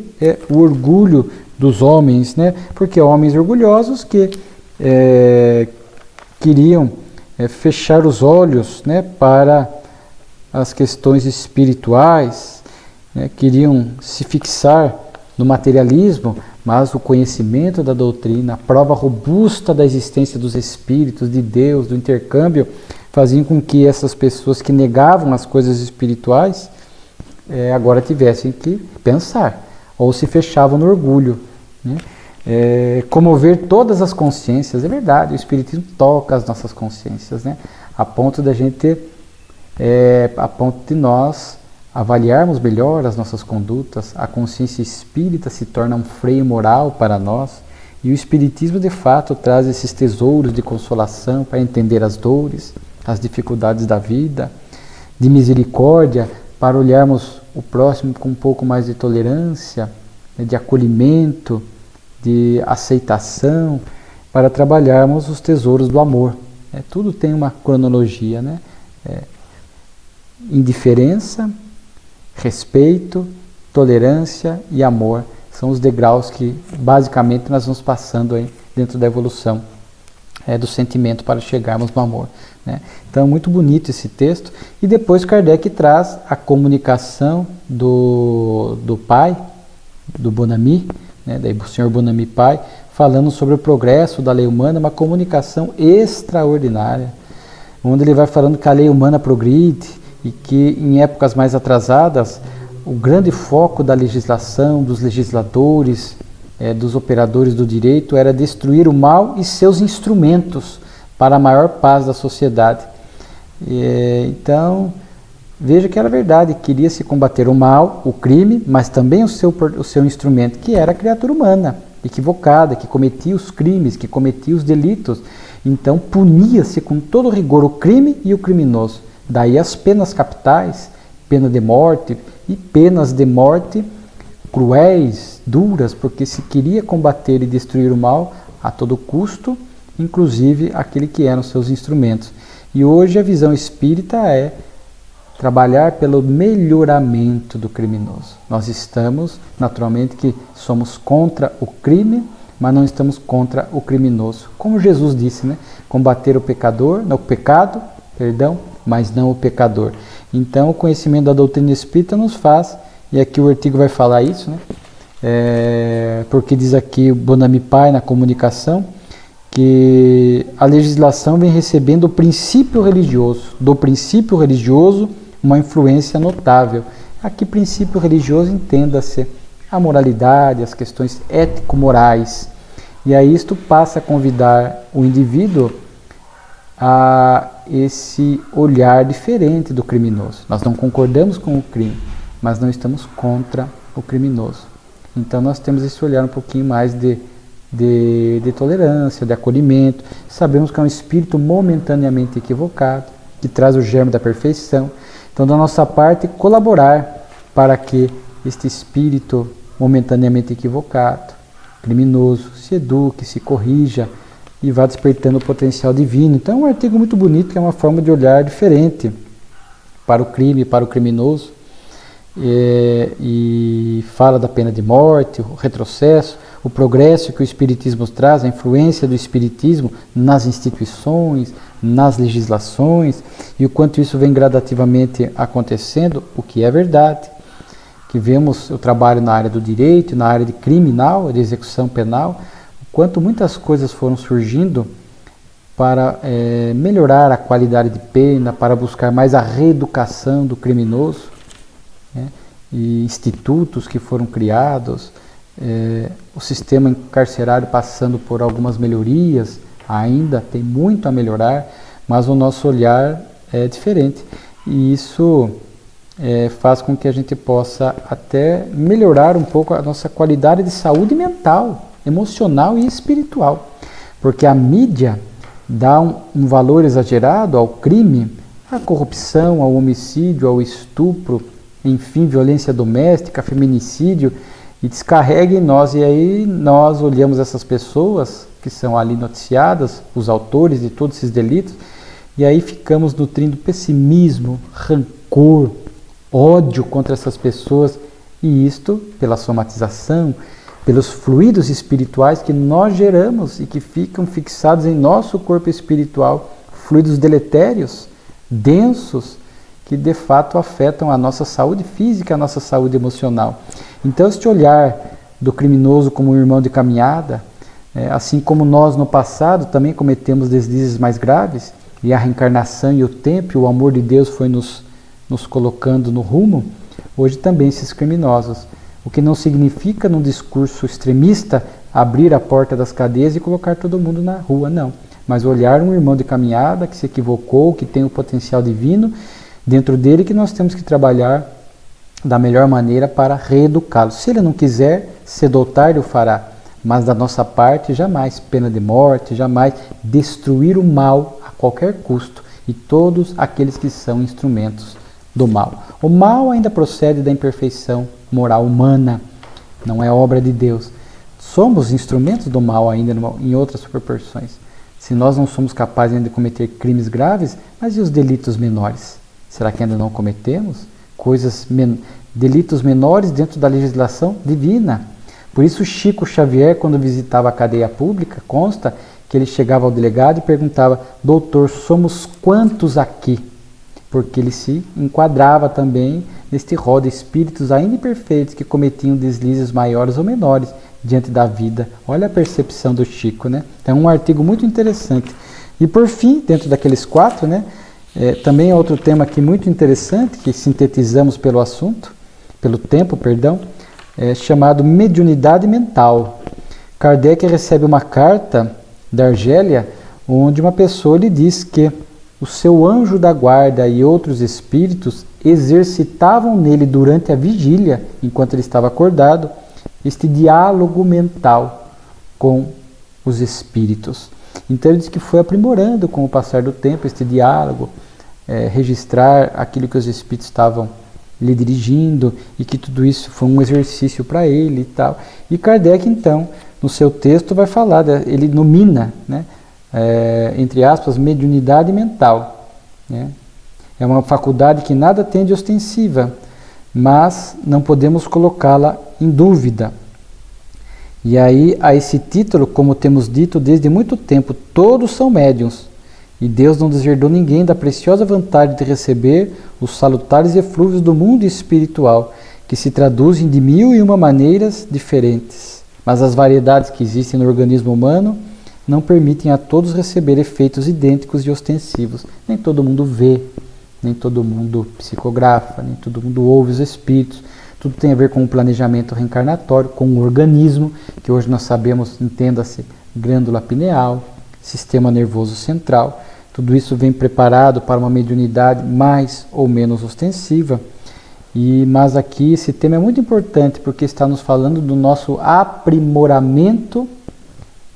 o orgulho dos homens, né? Porque homens orgulhosos que queriam fechar os olhos, né, para as questões espirituais, né? Queriam se fixar no materialismo, mas o conhecimento da doutrina, a prova robusta da existência dos espíritos, de Deus, do intercâmbio, faziam com que essas pessoas que negavam as coisas espirituais agora tivessem que pensar, ou se fechavam no orgulho, né? Comover todas as consciências, é verdade, o Espiritismo toca as nossas consciências, né? A ponto de nós avaliarmos melhor as nossas condutas, a consciência espírita se torna um freio moral para nós, e o Espiritismo de fato traz esses tesouros de consolação para entender as dores, as dificuldades da vida, de misericórdia, para olharmos o próximo com um pouco mais de tolerância, de acolhimento, de aceitação, para trabalharmos os tesouros do amor. Tudo tem uma cronologia, né? Indiferença, respeito, tolerância e amor são os degraus que basicamente nós vamos passando aí dentro da evolução do sentimento para chegarmos no amor, né? Então, muito bonito esse texto. E depois Kardec traz a comunicação do pai, do Bonamy, né, daí o senhor Bonamy pai, falando sobre o progresso da lei humana, uma comunicação extraordinária, onde ele vai falando que a lei humana progride e que em épocas mais atrasadas o grande foco da legislação, dos legisladores, dos operadores do direito era destruir o mal e seus instrumentos para a maior paz da sociedade. Então, veja que era verdade, queria-se combater o mal, o crime, mas também o seu instrumento, que era a criatura humana, equivocada, que cometia os crimes, que cometia os delitos. Então, punia-se com todo rigor o crime e o criminoso. Daí as penas capitais, pena de morte e penas de morte cruéis, duras, porque se queria combater e destruir o mal a todo custo, inclusive aquele que eram seus instrumentos. E hoje a visão espírita é trabalhar pelo melhoramento do criminoso. Nós estamos, naturalmente, que somos contra o crime, mas não estamos contra o criminoso. Como Jesus disse, né? Combater o pecado, mas não o pecador. Então, o conhecimento da doutrina espírita nos faz, e aqui o artigo vai falar isso, né? Porque diz aqui o Bonamy pai na comunicação, que a legislação vem recebendo do princípio religioso, uma influência notável. Aqui, princípio religioso, entenda-se a moralidade, as questões ético-morais. E aí isto passa a convidar o indivíduo a esse olhar diferente do criminoso. Nós não concordamos com o crime, mas não estamos contra o criminoso. Então nós temos esse olhar um pouquinho mais de de tolerância, de acolhimento. Sabemos que é um espírito momentaneamente equivocado, que traz o germe da perfeição. Então, da nossa parte, colaborar para que este espírito momentaneamente equivocado, criminoso, se eduque, se corrija e vá despertando o potencial divino. Então, é um artigo muito bonito, que é uma forma de olhar diferente para o crime, para o criminoso, e fala da pena de morte, o retrocesso, o progresso que o Espiritismo traz, a influência do Espiritismo nas instituições, nas legislações, e o quanto isso vem gradativamente acontecendo, o que é verdade. Que vemos o trabalho na área do direito, na área de criminal, de execução penal, o quanto muitas coisas foram surgindo para melhorar a qualidade de pena, para buscar mais a reeducação do criminoso, né? E institutos que foram criados, o sistema carcerário passando por algumas melhorias, ainda tem muito a melhorar, mas o nosso olhar é diferente. E isso faz com que a gente possa até melhorar um pouco a nossa qualidade de saúde mental, emocional e espiritual. Porque a mídia dá um valor exagerado ao crime, à corrupção, ao homicídio, ao estupro, enfim, violência doméstica, feminicídio, e descarrega em nós. E aí nós olhamos essas pessoas que são ali noticiadas, os autores de todos esses delitos, e aí ficamos nutrindo pessimismo, rancor, ódio contra essas pessoas, e isto pela somatização, pelos fluidos espirituais que nós geramos e que ficam fixados em nosso corpo espiritual, fluidos deletérios, densos, que de fato afetam a nossa saúde física, a nossa saúde emocional. Então, este olhar do criminoso como um irmão de caminhada, assim como nós no passado também cometemos deslizes mais graves, e a reencarnação e o tempo e o amor de Deus foi nos colocando no rumo, hoje também esses criminosos. O que não significa, num discurso extremista, abrir a porta das cadeias e colocar todo mundo na rua, não. Mas olhar um irmão de caminhada que se equivocou, que tem o potencial divino dentro dele, que nós temos que trabalhar da melhor maneira para reeducá-lo. Se ele não quiser, cedo ou tarde o fará. Mas da nossa parte, jamais pena de morte, jamais destruir o mal a qualquer custo. E todos aqueles que são instrumentos do mal. O mal ainda procede da imperfeição moral humana, não é obra de Deus. Somos instrumentos do mal ainda em outras proporções. Se nós não somos capazes ainda de cometer crimes graves, mas e os delitos menores? Será que ainda não cometemos? Delitos menores dentro da legislação divina. Por isso Chico Xavier, quando visitava a cadeia pública, consta que ele chegava ao delegado e perguntava: doutor, somos quantos aqui? Porque ele se enquadrava também neste rol de espíritos ainda imperfeitos que cometiam deslizes maiores ou menores diante da vida. Olha a percepção do Chico, né? Então, é um artigo muito interessante. E por fim, dentro daqueles 4, né, também é outro tema aqui muito interessante, que sintetizamos pelo tempo, chamado mediunidade mental. Kardec recebe uma carta da Argélia, onde uma pessoa lhe diz que o seu anjo da guarda e outros espíritos exercitavam nele durante a vigília, enquanto ele estava acordado, este diálogo mental com os espíritos. Então ele diz que foi aprimorando com o passar do tempo este diálogo, registrar aquilo que os espíritos estavam lhe dirigindo, e que tudo isso foi um exercício para ele e tal. E Kardec, então, no seu texto vai falar, ele nomina, né, entre aspas, mediunidade mental, né? É uma faculdade que nada tem de ostensiva, mas não podemos colocá-la em dúvida. E aí, a esse título, como temos dito desde muito tempo, todos são médiuns, e Deus não deserdou ninguém da preciosa vantagem de receber os salutares eflúvios do mundo espiritual, que se traduzem de 1001 maneiras diferentes. Mas as variedades que existem no organismo humano não permitem a todos receber efeitos idênticos e ostensivos. Nem todo mundo vê, nem todo mundo psicografa, nem todo mundo ouve os espíritos. Tudo tem a ver com o planejamento reencarnatório, com o organismo, que hoje nós sabemos, entenda-se, glândula pineal, sistema nervoso central. Tudo isso vem preparado para uma mediunidade mais ou menos ostensiva. Mas aqui esse tema é muito importante, porque está nos falando do nosso aprimoramento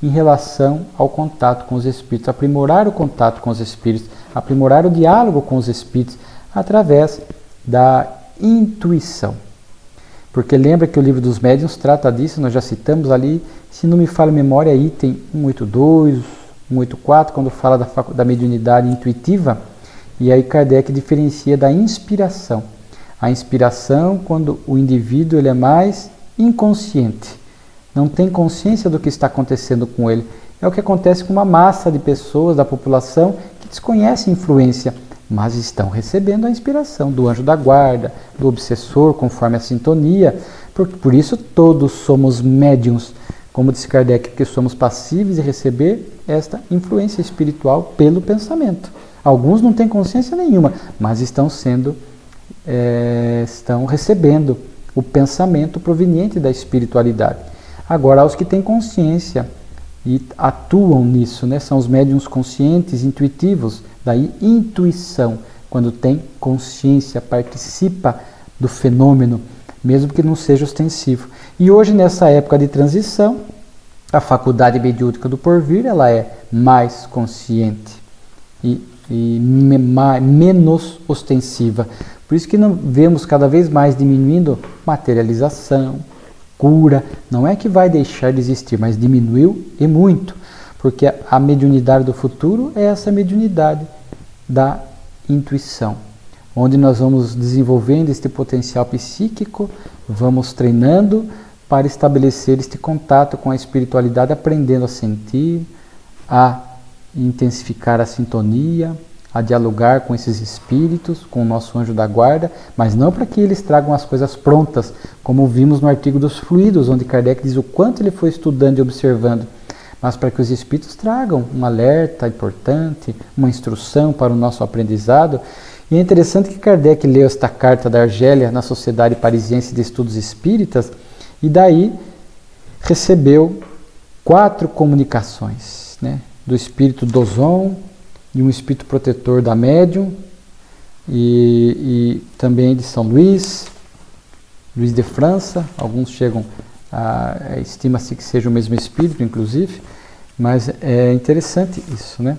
em relação ao contato com os espíritos, aprimorar o contato com os espíritos, aprimorar o diálogo com os espíritos através da intuição. Porque lembra que o livro dos médiuns trata disso, nós já citamos ali, se não me falha a memória, item 182, 184, quando fala da mediunidade intuitiva, e aí Kardec diferencia da inspiração. A inspiração, quando o indivíduo ele é mais inconsciente, não tem consciência do que está acontecendo com ele. É o que acontece com uma massa de pessoas da população que desconhece a influência, mas estão recebendo a inspiração do anjo da guarda, do obsessor, conforme a sintonia. Por isso todos somos médiuns, como disse Kardec, porque somos passíveis de receber esta influência espiritual pelo pensamento. Alguns não têm consciência nenhuma, mas estão recebendo o pensamento proveniente da espiritualidade. Agora, aos que têm consciência e atuam nisso, né? São os médiuns conscientes, intuitivos, daí intuição, quando tem consciência, participa do fenômeno, mesmo que não seja ostensivo. E hoje, nessa época de transição, a faculdade mediúnica do porvir, ela é mais consciente e menos ostensiva. Por isso que não vemos cada vez mais diminuindo materialização, cura. Não é que vai deixar de existir, mas diminuiu e muito, porque a mediunidade do futuro é essa mediunidade da intuição, onde nós vamos desenvolvendo este potencial psíquico, vamos treinando para estabelecer este contato com a espiritualidade, aprendendo a sentir, a intensificar a sintonia, a dialogar com esses espíritos, com o nosso anjo da guarda, mas não para que eles tragam as coisas prontas, como vimos no artigo dos fluidos, onde Kardec diz o quanto ele foi estudando e observando, mas para que os espíritos tragam um alerta importante, uma instrução para o nosso aprendizado. E é interessante que Kardec leu esta carta da Argélia na Sociedade Parisiense de Estudos Espíritas, e daí recebeu 4 comunicações, né, do espírito Dozon, e um espírito protetor da médium, e também de São Luís de França. Alguns chegam estima-se que seja o mesmo espírito, inclusive, mas é interessante isso, né?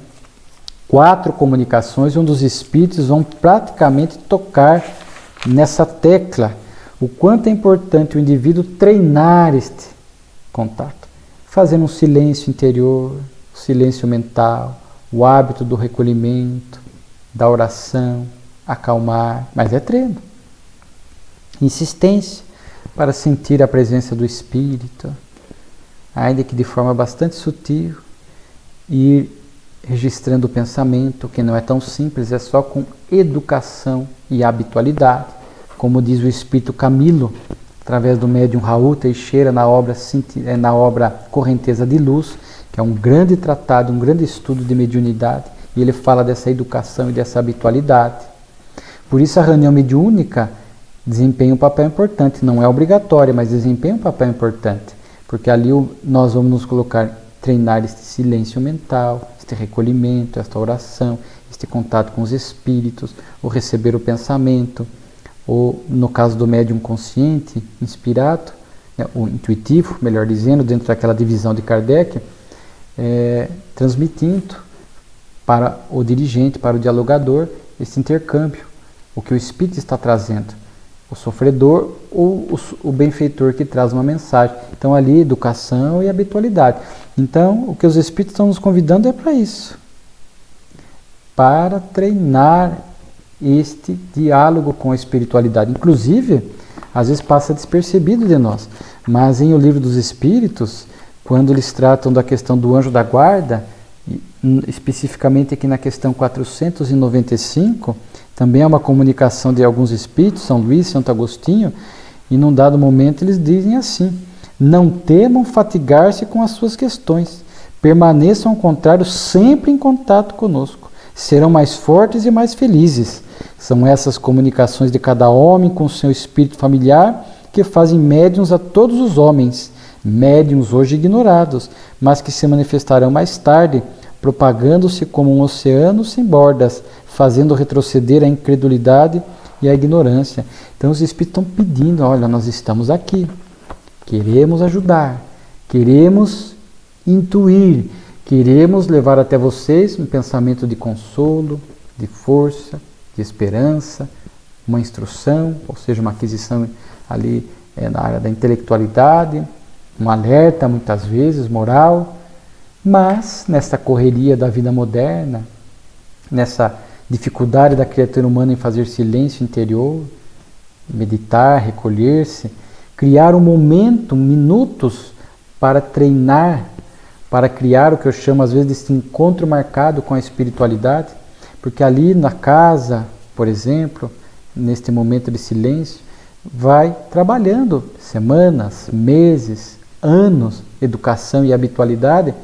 4 comunicações onde os espíritos vão praticamente tocar nessa tecla, o quanto é importante o indivíduo treinar este contato, fazendo um silêncio interior, silêncio mental, o hábito do recolhimento, da oração, acalmar, mas é treino. Insistência para sentir a presença do Espírito, ainda que de forma bastante sutil, ir registrando o pensamento, que não é tão simples, é só com educação e habitualidade, como diz o Espírito Camilo, através do médium Raul Teixeira, na obra Correnteza de Luz, que é um grande tratado, um grande estudo de mediunidade, e ele fala dessa educação e dessa habitualidade. Por isso a reunião mediúnica desempenha um papel importante, não é obrigatória, mas desempenha um papel importante, porque ali nós vamos nos colocar, treinar este silêncio mental, este recolhimento, esta oração, este contato com os espíritos, o receber o pensamento, ou no caso do médium consciente, inspirado, né, o intuitivo, melhor dizendo, dentro daquela divisão de Kardec, transmitindo para o dirigente, para o dialogador, esse intercâmbio, o que o espírito está trazendo, o sofredor ou o benfeitor que traz uma mensagem. Então ali educação e habitualidade. Então o que os espíritos estão nos convidando é para isso, para treinar este diálogo com a espiritualidade. Inclusive, às vezes passa despercebido de nós, mas em O Livro dos Espíritos, quando eles tratam da questão do anjo da guarda, especificamente aqui na questão 495, também é uma comunicação de alguns espíritos, São Luís, Santo Agostinho, e num dado momento eles dizem assim: não temam fatigar-se com as suas questões, permaneçam ao contrário sempre em contato conosco, serão mais fortes e mais felizes. São essas comunicações de cada homem com o seu espírito familiar que fazem médiuns a todos os homens, médiuns hoje ignorados, mas que se manifestarão mais tarde, propagando-se como um oceano sem bordas, fazendo retroceder a incredulidade e a ignorância. Então os espíritos estão pedindo: olha, nós estamos aqui, queremos ajudar, queremos intuir, queremos levar até vocês um pensamento de consolo, de força, de esperança, uma instrução, ou seja, uma aquisição ali na área da intelectualidade, um alerta muitas vezes moral, mas nesta correria da vida moderna, nessa dificuldade da criatura humana em fazer silêncio interior, meditar, recolher-se, criar um momento, minutos para treinar, para criar o que eu chamo às vezes desse encontro marcado com a espiritualidade, porque ali na casa, por exemplo, neste momento de silêncio, vai trabalhando semanas, meses, anos, educação e habitualidade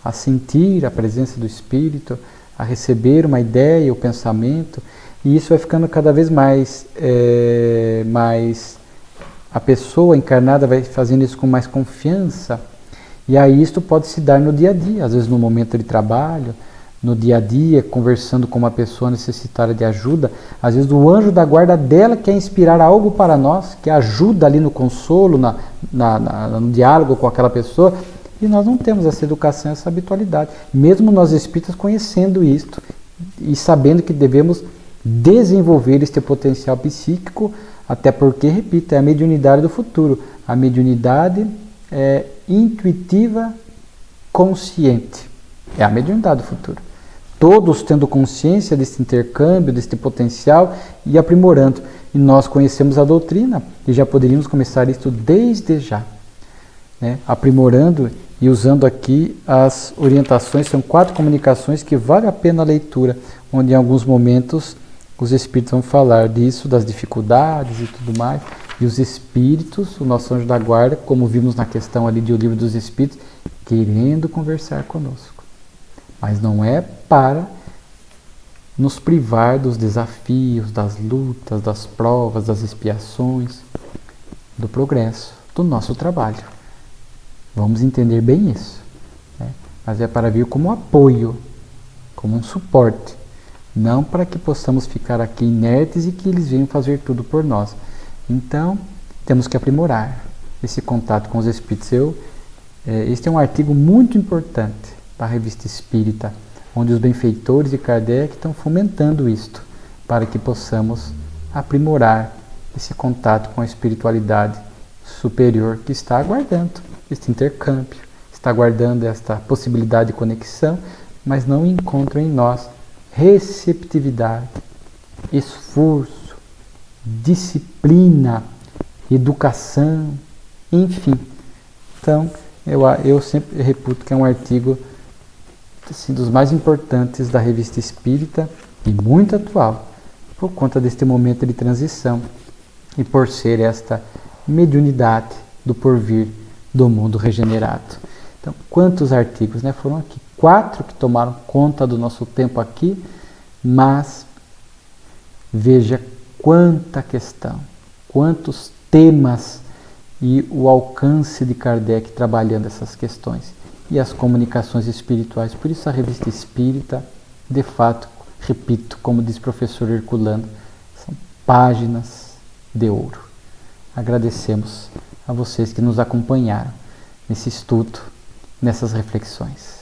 a sentir a presença do Espírito, a receber uma ideia, o pensamento, e isso vai ficando cada vez mais a pessoa encarnada vai fazendo isso com mais confiança, e aí isto pode se dar no dia a dia, às vezes no momento de trabalho, no dia a dia, conversando com uma pessoa necessitada de ajuda, às vezes o anjo da guarda dela quer inspirar algo para nós, que ajuda ali no consolo, no diálogo com aquela pessoa, e nós não temos essa educação, essa habitualidade. Mesmo nós espíritas conhecendo isto e sabendo que devemos desenvolver este potencial psíquico, até porque, repito, é a mediunidade do futuro. A mediunidade é intuitiva, consciente. É a mediunidade do futuro. Todos tendo consciência deste intercâmbio, deste potencial e aprimorando. E nós conhecemos a doutrina e já poderíamos começar isto desde já, né? Aprimorando e usando aqui as orientações. São 4 comunicações que vale a pena a leitura, onde em alguns momentos os espíritos vão falar disso, das dificuldades e tudo mais. E os espíritos, o nosso anjo da guarda, como vimos na questão ali do Livro dos Espíritos, querendo conversar conosco. Mas não é para nos privar dos desafios, das lutas, das provas, das expiações, do progresso, do nosso trabalho. Vamos entender bem isso, né? Mas é para vir como apoio, como um suporte, não para que possamos ficar aqui inertes e que eles venham fazer tudo por nós. Então, temos que aprimorar esse contato com os espíritos. Este é um artigo muito importante da Revista Espírita, onde os benfeitores de Kardec estão fomentando isto, para que possamos aprimorar esse contato com a espiritualidade superior que está aguardando este intercâmbio, está aguardando esta possibilidade de conexão, mas não encontra em nós receptividade, esforço, disciplina, educação, enfim. Então, eu sempre reputo que é um artigo assim, dos mais importantes da Revista Espírita e muito atual, por conta deste momento de transição e por ser esta mediunidade do porvir do mundo regenerado. Então, quantos artigos, né? Foram aqui 4 que tomaram conta do nosso tempo aqui, mas veja quanta questão, quantos temas e o alcance de Kardec trabalhando essas questões e as comunicações espirituais. Por isso a Revista Espírita, de fato, repito, como diz o professor Herculano, são páginas de ouro. Agradecemos a vocês que nos acompanharam nesse estudo, nessas reflexões.